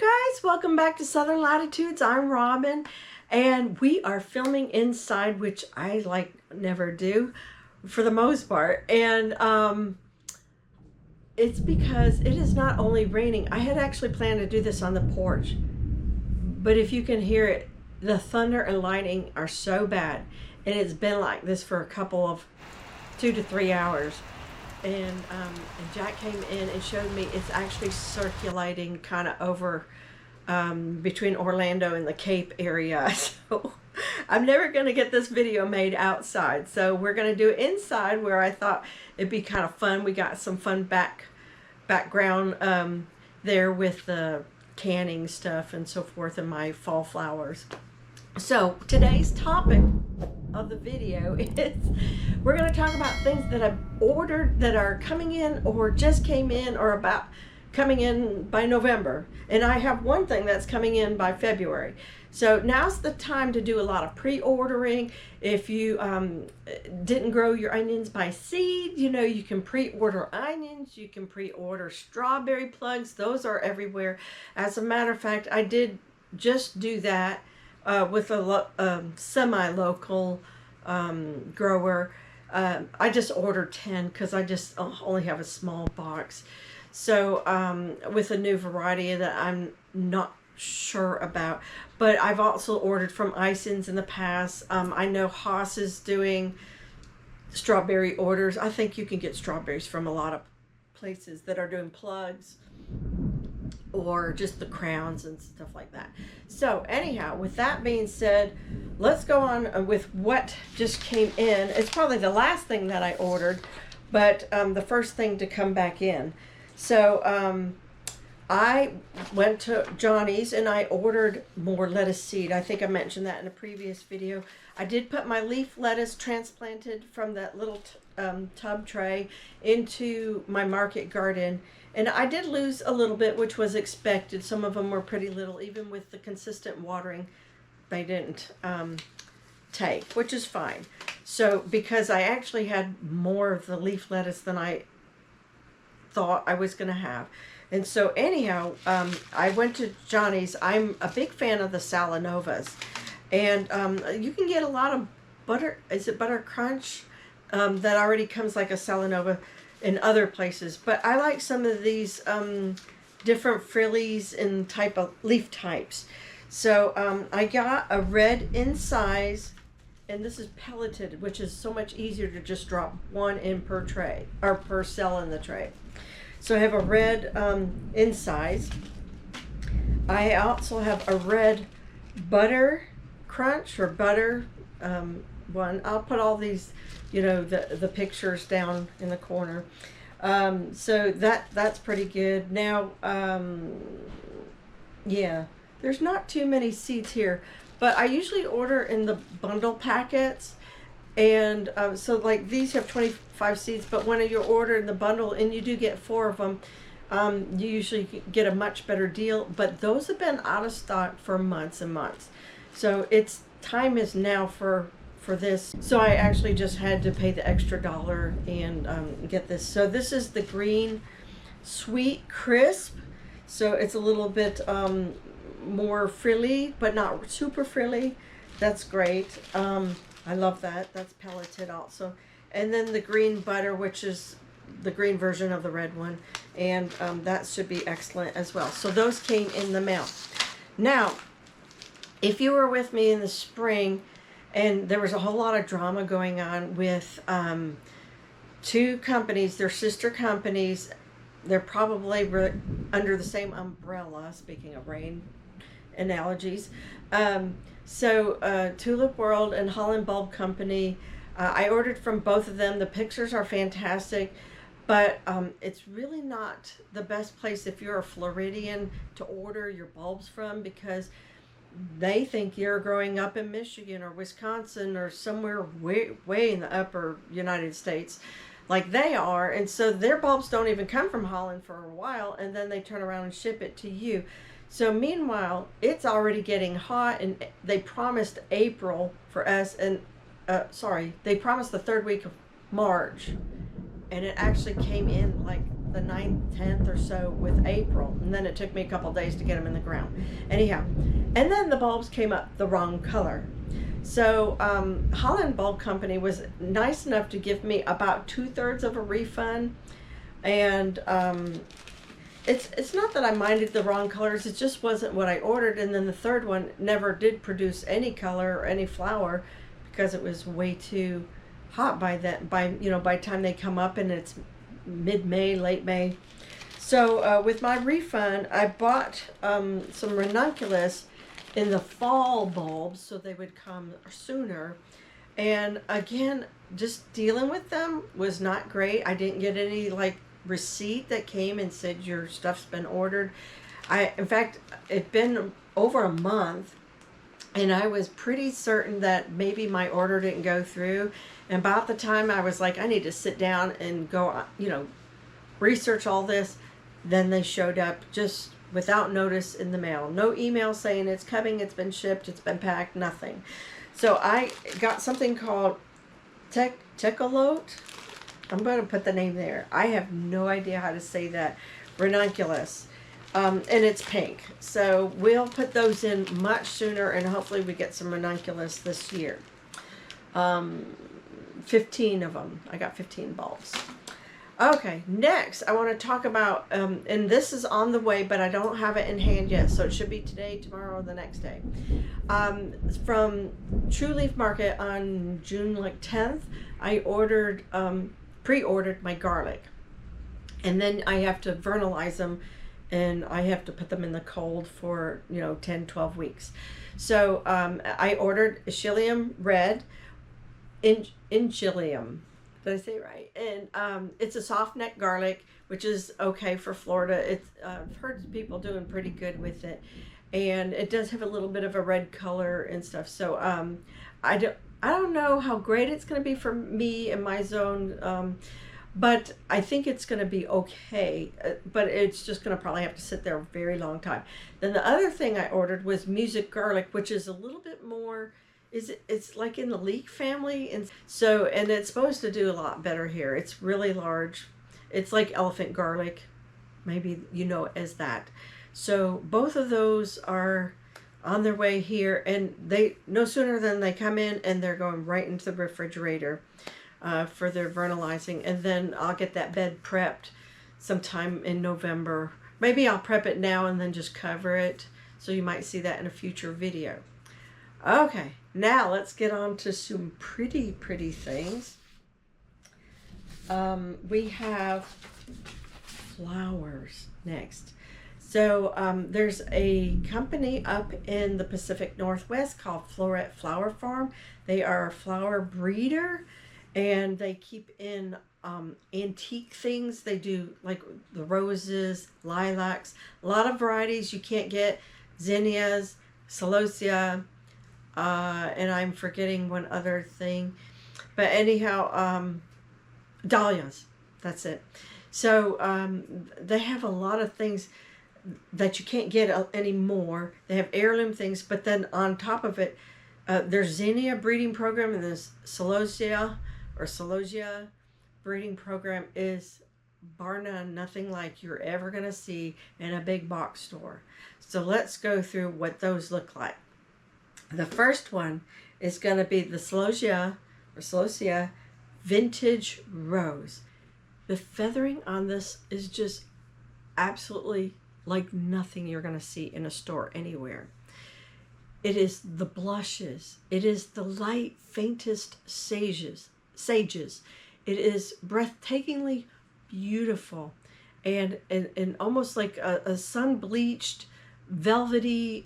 guys, welcome back to Southern Latitudes. I'm Robin and we are filming inside, which I never do for the most part. And it's because it is not only raining. I had actually planned to do this on the porch, but if you can hear it, the thunder and lightning are so bad, and it's been like this for a couple of 2 to 3 hours. And Jack came in and showed me it's actually circulating kind of over between Orlando and the Cape area. So I'm never going to get this video made outside. So we're going to do it inside, where I thought it'd be kind of fun. We got some fun background there with the canning stuff and so forth, and my fall flowers. So today's topic of the video is we're going to talk about things that I've ordered that are coming in or just came in or about coming in by November. And I have one thing that's coming in by February. So now's the time to do a lot of pre-ordering. If you didn't grow your onions by seed, you can pre-order onions. You can pre-order strawberry plugs. Those are everywhere. As a matter of fact, I did just do that with a semi-local grower. I just ordered 10 because I just only have a small box. So with a new variety that I'm not sure about, but I've also ordered from Isons in the past. I know Haas is doing strawberry orders. I think you can get strawberries from a lot of places that are doing plugs or just the crowns and stuff like that. So anyhow, with that being said, let's go on with what just came in. It's probably the last thing that I ordered, but the first thing to come back in. So I went to Johnny's and I ordered more lettuce seed. I think I mentioned that in a previous video. I did put my leaf lettuce transplanted from that little tub tray into my market garden. And I did lose a little bit, which was expected. Some of them were pretty little. Even with the consistent watering, they didn't take, which is fine. So because I actually had more of the leaf lettuce than I thought I was going to have. And so anyhow, I went to Johnny's. I'm a big fan of the Salanovas. And you can get a lot of butter. Is it Butter Crunch? That already comes like a Salanova in other places, but I like some of these different frillies and type of leaf types. So I got a red in size, and this is pelleted, which is so much easier to just drop one in per tray or per cell in the tray. So I have a red in size. I also have a red Butter Crunch or butter one. I'll put all these, the pictures down in the corner. So that's pretty good. Now, yeah, there's not too many seeds here, but I usually order in the bundle packets. And so like these have 25 seeds, but when you order in the bundle and you do get 4 of them, you usually get a much better deal. But those have been out of stock for months and months. So time is now for this. So I actually just had to pay the extra $1 and get this. So this is the green sweet crisp. So it's a little bit more frilly, but not super frilly. That's great. I love that. That's pelleted also. And then the green butter, which is the green version of the red one. And that should be excellent as well. So those came in the mail. Now, if you were with me in the spring, and there was a whole lot of drama going on with 2 companies, they're sister companies. They're probably under the same umbrella, speaking of rain analogies. So Tulip World and Holland Bulb Company, I ordered from both of them. The pictures are fantastic, but it's really not the best place if you're a Floridian to order your bulbs from, because they think you're growing up in Michigan or Wisconsin or somewhere way in the upper United States like they are. And so their bulbs don't even come from Holland for a while, and then they turn around and ship it to you. So meanwhile, it's already getting hot, and they promised April for us, and they promised the 3rd week of March, and it actually came in like the 9th, 10th or so with April, and then it took me a couple days to get them in the ground. Anyhow, and then the bulbs came up the wrong color. So Holland Bulb Company was nice enough to give me about 2/3 of a refund, and it's not that I minded the wrong colors, it just wasn't what I ordered. And then the third one never did produce any color or any flower because it was way too hot by the time they come up, and it's mid-May, late May. So with my refund, I bought some ranunculus in the fall bulbs so they would come sooner. And again, just dealing with them was not great. I didn't get any receipt that came and said your stuff's been ordered. In fact, it'd been over a month, and I was pretty certain that maybe my order didn't go through. And about the time I was like, I need to sit down and go, research all this, then they showed up just without notice in the mail. No email saying it's coming, it's been shipped, it's been packed, nothing. So I got something called Tecolote. I'm going to put the name there. I have no idea how to say that. Ranunculus. And it's pink. So we'll put those in much sooner, and hopefully we get some ranunculus this year. 15 of them. I got 15 bulbs. Okay, next I want to talk about, and this is on the way, but I don't have it in hand yet, so it should be today, tomorrow, or the next day. From True Leaf Market on June 10th, I ordered, pre-ordered my garlic. And then I have to vernalize them, and I have to put them in the cold for 10, 12 weeks. So I ordered Achillium red, Ingilium. Did I say it right? And it's a soft neck garlic, which is okay for Florida. I've heard people doing pretty good with it, and it does have a little bit of a red color and stuff. So I don't know how great it's going to be for me in my zone. But I think it's going to be okay, but it's just going to probably have to sit there a very long time. Then the other thing I ordered was music garlic, which is a little bit more, it's like in the leek family. And so, and it's supposed to do a lot better here. It's really large. It's like elephant garlic, maybe as that. So both of those are on their way here, and they no sooner than they come in, and they're going right into the refrigerator. For their vernalizing, and then I'll get that bed prepped sometime in November. Maybe I'll prep it now and then just cover it, so you might see that in a future video. Okay, now let's get on to some pretty things. We have flowers next. So there's a company up in the Pacific Northwest called Floret Farm. They are a flower breeder, and they keep in antique things. They do like the roses, lilacs, a lot of varieties you can't get, zinnias, celosia, and I'm forgetting one other thing. But anyhow, dahlias, that's it. So they have a lot of things that you can't get anymore. They have heirloom things, but then on top of it, there's zinnia breeding program, and this celosia breeding program is bar none, nothing like you're ever going to see in a big box store. So let's go through what those look like. The first one is going to be the celosia vintage rose. The feathering on this is just absolutely like nothing you're going to see in a store anywhere. It is the blushes. It is the light, faintest sages. It is breathtakingly beautiful, and almost like a sun-bleached, velvety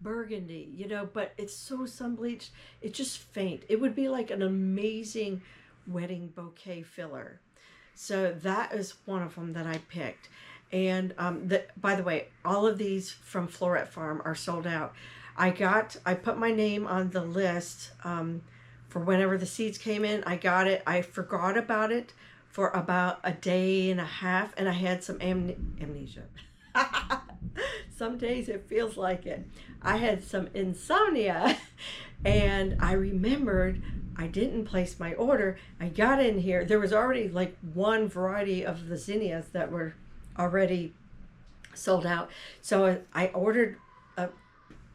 burgundy, but it's so sun-bleached, it's just faint. It would be like an amazing wedding bouquet filler. So that is one of them that I picked. And by the way, all of these from Floret Farm are sold out. I put my name on the list for whenever the seeds came in. I got it. I forgot about it for about a day and a half, and I had some amnesia. Some days it feels like it. I had some insomnia, and I remembered I didn't place my order. I got in here. There was already like one variety of the zinnias that were already sold out. So I ordered.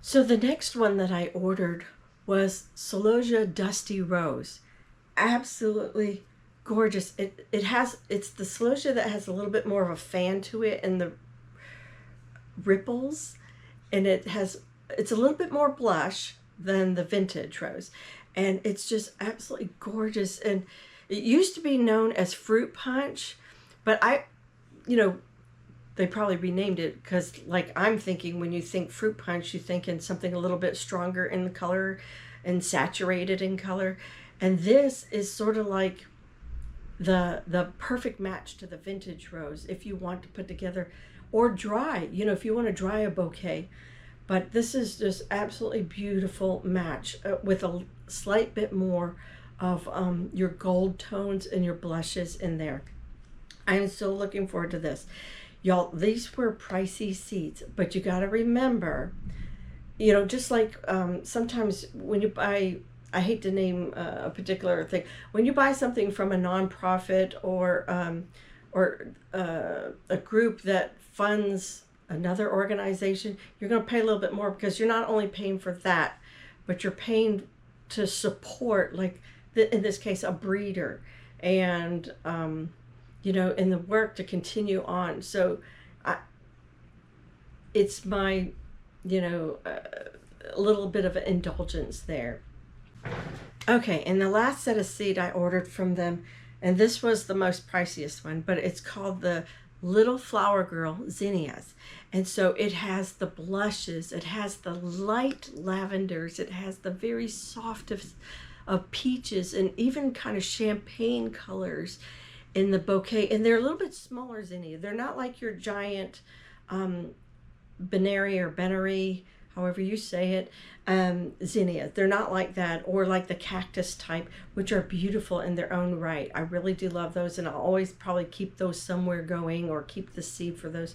So the next one that I ordered was Celosia Dusty Rose. Absolutely gorgeous. It's the celosia that has a little bit more of a fan to it and the ripples, and it's a little bit more blush than the vintage rose, and it's just absolutely gorgeous. And it used to be known as fruit punch, but they probably renamed it because, like, I'm thinking when you think fruit punch, you think in something a little bit stronger in the color and saturated in color. And this is sort of like the perfect match to the vintage rose if you want to put together or dry, if you want to dry a bouquet. But this is just absolutely beautiful match with a slight bit more of your gold tones and your blushes in there. I am so looking forward to this. Y'all, these were pricey seeds, but you got to remember, just like sometimes when you buy, I hate to name a particular thing, when you buy something from a nonprofit or a group that funds another organization, you're going to pay a little bit more because you're not only paying for that, but you're paying to support, like in this case, a breeder, and in the work to continue on. So it's my, a little bit of an indulgence there. Okay, and the last set of seed I ordered from them, and this was the most priciest one, but it's called the Little Flower Girl Zinnias. And so it has the blushes, it has the light lavenders, it has the very softest of peaches, and even kind of champagne colors in the bouquet. And they're a little bit smaller zinnia. They're not like your giant Benary or Benary, however you say it, zinnia. They're not like that, or like the cactus type, which are beautiful in their own right. I really do love those, and I'll always probably keep those somewhere going or keep the seed for those.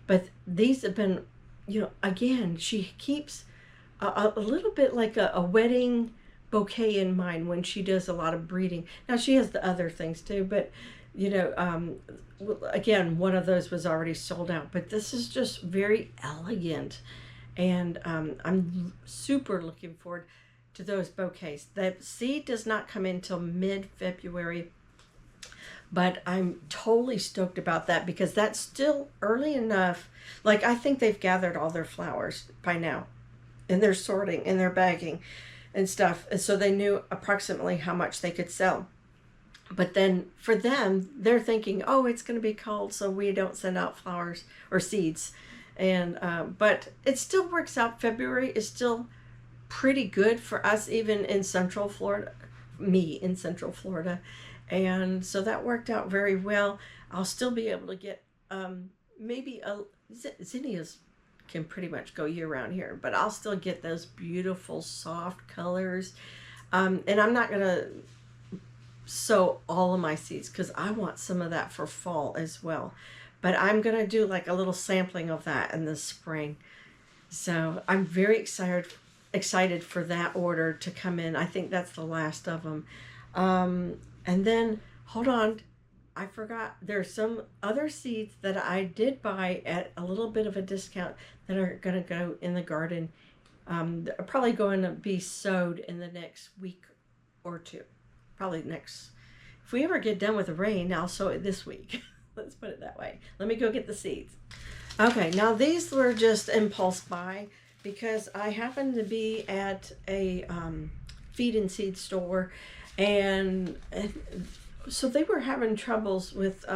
But these have been, again, she keeps a little bit like a wedding bouquet in mind when she does a lot of breeding. Now she has the other things too, but again, one of those was already sold out, but this is just very elegant. And I'm super looking forward to those bouquets. The seed does not come in until mid-February, but I'm totally stoked about that because that's still early enough. Like, I think they've gathered all their flowers by now, and they're sorting and they're bagging and stuff. And so they knew approximately how much they could sell. But then for them, they're thinking, oh, it's going to be cold, so we don't send out flowers or seeds. And but it still works out. February is still pretty good for us, even in Central Florida, me in Central Florida. And so that worked out very well. I'll still be able to get maybe zinnias can pretty much go year round here, but I'll still get those beautiful soft colors. And I'm not going to sow all of my seeds because I want some of that for fall as well. But I'm going to do like a little sampling of that in the spring. So I'm very excited for that order to come in. I think that's the last of them. And then, hold on, I forgot. There's some other seeds that I did buy at a little bit of a discount that are going to go in the garden. They're probably going to be sowed in the next week or two. Probably next. If we ever get done with the rain, I'll sow it this week. Let's put it that way. Let me go get the seeds. Okay, now these were just impulse buy because I happened to be at a feed and seed store, and so they were having troubles with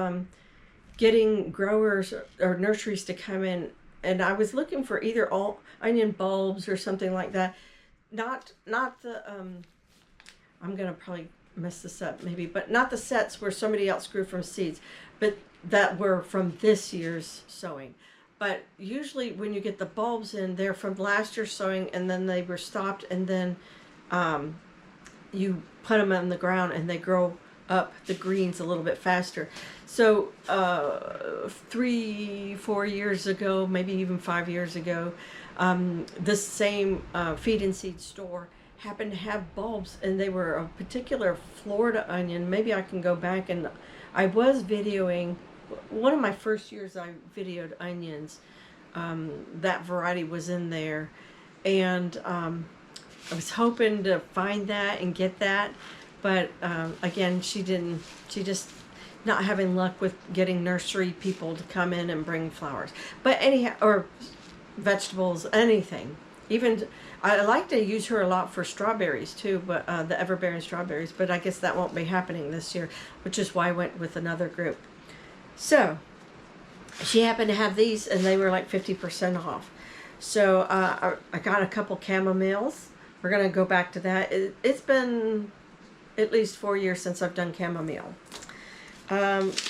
getting growers or nurseries to come in, and I was looking for either all onion bulbs or something like that. Not the I'm gonna probably mess this up maybe, but not the sets where somebody else grew from seeds, but that were from this year's sowing. But usually when you get the bulbs in, they're from last year's sowing, and then they were stopped, and then you put them in the ground and they grow up the greens a little bit faster. So 3-4 years ago, maybe even 5 years ago, this same feed and seed store happened to have bulbs, and they were a particular Florida onion. Maybe I can go back, and I was videoing one of my first years. I videoed onions. That variety was in there, and I was hoping to find that and get that, but again, she didn't. She just not having luck with getting nursery people to come in and bring flowers. But anyhow, or vegetables, anything. Even I like to use her a lot for strawberries too, but the everbearing strawberries. But I guess that won't be happening this year, which is why I went with another group. So she happened to have these, and they were like 50% off. So I got a couple chamomiles. We're gonna go back to that. It's been at least 4 years since I've done chamomile.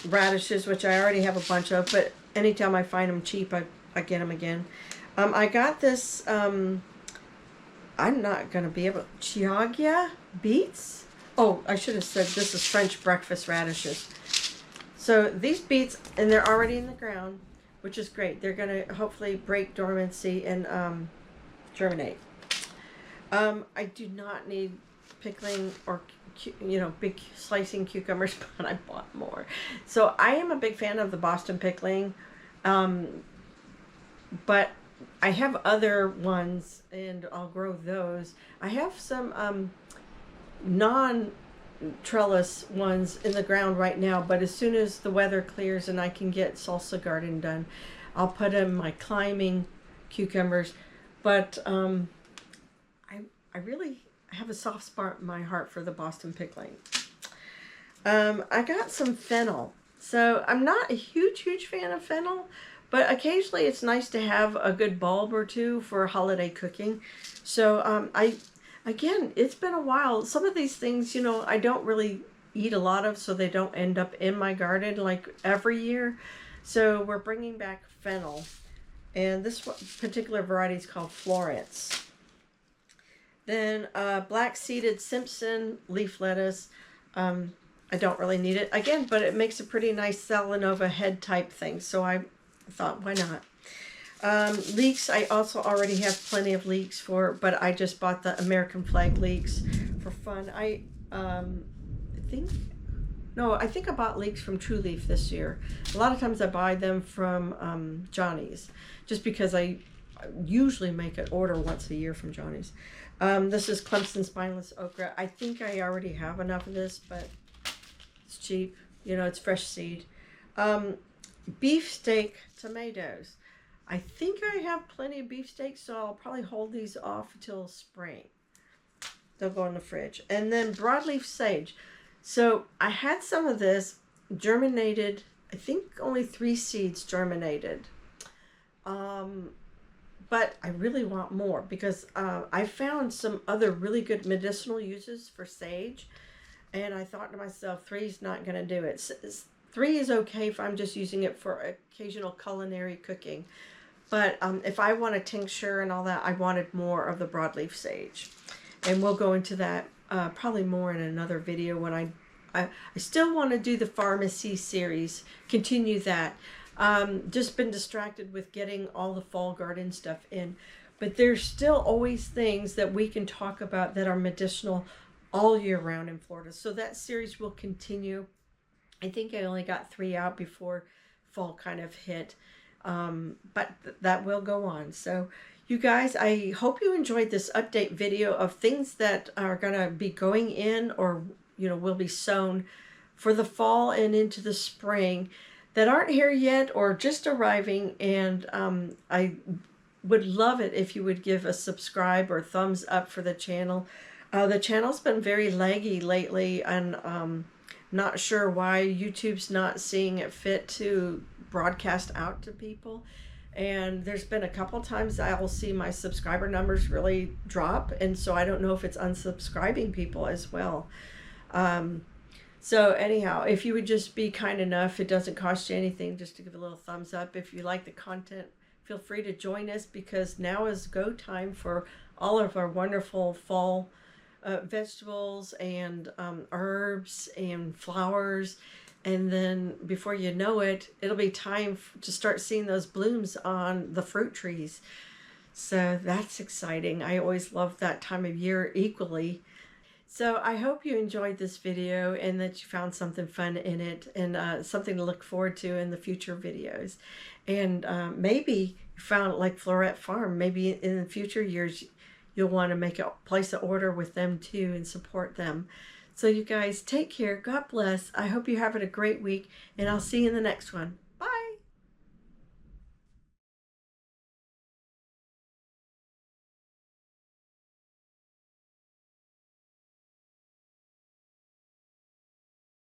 Radishes, which I already have a bunch of, but anytime I find them cheap, I get them again. I got this, I'm not going to be able, Chioggia beets. Oh, I should have said this is French breakfast radishes. So these beets, and they're already in the ground, which is great. They're going to hopefully break dormancy and germinate. I do not need pickling or big slicing cucumbers, but I bought more. So I am a big fan of the Boston pickling, but I have other ones, and I'll grow those. I have some non-trellis ones in the ground right now, but as soon as the weather clears and I can get salsa garden done, I'll put in my climbing cucumbers. But I really have a soft spot in my heart for the Boston pickling. I got some fennel. So I'm not a huge fan of fennel, but occasionally it's nice to have a good bulb or two for holiday cooking. So again, it's been a while. Some of these things, I don't really eat a lot of, so they don't end up in my garden like every year. So we're bringing back fennel. And this particular variety is called Florets. Then black seeded Simpson leaf lettuce. I don't really need it again, but it makes a pretty nice Salanova head type thing. So I thought, why not? Leeks, I also already have plenty of leeks for, but I just bought the American flag leeks for fun. I think I bought leeks from True Leaf this year. A lot of times I buy them from Johnny's, just because I usually make an order once a year from Johnny's. This is Clemson spineless okra. I think I already have enough of this, but it's cheap. It's fresh seed. Beefsteak tomatoes. I think I have plenty of beefsteak, so I'll probably hold these off until spring. They'll go in the fridge. And then broadleaf sage. So I had some of this germinated. I think only 3 seeds germinated. But I really want more, because I found some other really good medicinal uses for sage. And I thought to myself, 3 is not going to do it. 3 is okay if I'm just using it for occasional culinary cooking. But if I want a tincture and all that, I wanted more of the broadleaf sage. And we'll go into that probably more in another video when I still want to do the pharmacy series, continue that. Just been distracted with getting all the fall garden stuff in. But there's still always things that we can talk about that are medicinal all year round in Florida. So that series will continue. I think I only got 3 out before fall kind of hit. But that will go on. So you guys, I hope you enjoyed this update video of things that are going to be going in or, will be sown for the fall and into the spring that aren't here yet or just arriving. And I would love it if you would give a subscribe or thumbs up for the channel. The channel's been very laggy lately, and not sure why YouTube's not seeing it fit to broadcast out to people. And there's been a couple times I'll see my subscriber numbers really drop, and so I don't know if it's unsubscribing people as well. So anyhow, if you would just be kind enough, it doesn't cost you anything, just to give a little thumbs up. If you like the content, feel free to join us, because now is go time for all of our wonderful fall vegetables and herbs and flowers. And then before you know it, it'll be time to start seeing those blooms on the fruit trees. So that's exciting. I always love that time of year equally. So I hope you enjoyed this video and that you found something fun in it, and something to look forward to in the future videos. And maybe you found, like Floret Farm, maybe in the future years you'll want to place an order with them too and support them. So you guys take care. God bless. I hope you're having a great week, and I'll see you in the next one.